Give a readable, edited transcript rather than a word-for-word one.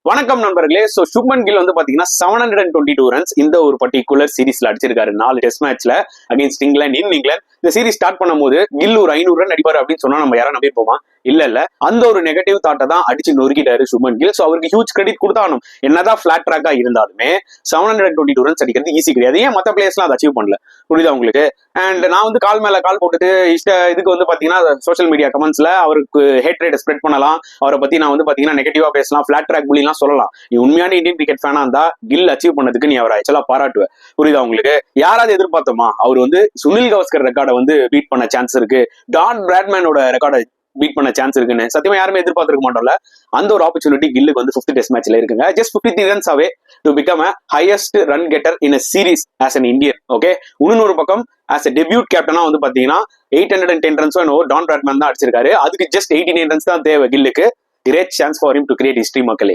வணக்கம் நண்பர்களே. சோ சுப்மன் கில் வந்து பாத்தீங்கன்னா 722 ரன்ஸ் இந்த ஒரு பர்டிகுலர் சீரீஸ்ல அடிச்சிருக்காரு 4 டெஸ்ட் மேட்ச்ல அகைன்ஸ்ட் இங்கிலாந்து இங்கிலாந்து. இந்த சீரீஸ் ஸ்டார்ட் பண்ணும்போது கில் ஒரு 500 ரன் அடிப்பாரு அப்படின்னு சொன்னா நம்ம யாரும் நம்பிருப்போமா? இல்ல அந்த ஒரு நெகட்டிவ் தாட்டை தான் அடிச்சு நொறுக்கிட்டாரு சுப்மன் கில். சோ அவருக்கு ஹியூஜ் கிரெடிட் கொடுத்தாலும் என்னதான் பிளாட் ட்ராக்கா இருந்தாலுமே 722 ரன்ஸ் அடிக்கிறது ஈஸி கிடையாது. ஏன் மத்த பிளேயர்ஸ்லாம் அதை அச்சீவ் பண்ணல? புரியுதா உங்களுக்கு? அண்ட் நான் வந்து கால் மேல கால் போட்டுட்டு இதுக்கு வந்து பாத்தீங்கன்னா சோஷியல் மீடியா கமெண்ட்ஸ்ல அவருக்கு ஹேட் ரேட் ஸ்ப்ரெட் பண்ணலாம், அவரை பத்தி நான் வந்து பாத்தீங்கன்னா நெகட்டிவா பேசலாம், பிளாட் ட்ராக் புள்ளிலாம் சொல்லலாம். நீ உண்மையான இந்தியன் கிரிக்கெட் ஃபேனா இருந்தா கில் அச்சீவ் பண்ணதுக்கு நீ அவரை ஆக்சுவலா பாராட்டுவ. புரியுதா உங்களுக்கு? யாராவது எதிர்பார்த்தோமா அவர் வந்து சுனில் கவாஸ்கர் ரெக்கார்டை வந்து பீட் பண்ண சான்ஸ் இருக்கு, டான் பிராட்மேனோட ரெக்கார்டை பீட் பண்ண சான்ஸ் இருக்குன்னு சத்தியமா யாருமே எதிர்பார்த்திருக்க மாட்டோம்ல. அந்த ஒரு ஆப்பர்ச்சுனிட்டி கில்லுக்கு வந்து 50 டெஸ்ட் மேட்ச்ல இருக்குங்க. Just 53 runs away to become a highest run getter in a series as an Indian. Okay, இன்னொரு பக்கம் as a debut captain வந்து பாத்தீங்கன்னா 810 ரன்ஸோ என்னவோ டான் பிராட்மேன் தான் அடிச்சிருக்காரு. அதுக்கு ஜஸ்ட் 89 ரன்ஸ் தான் தேவை கில்லுக்கு. Great chance for him to create history மக்களே.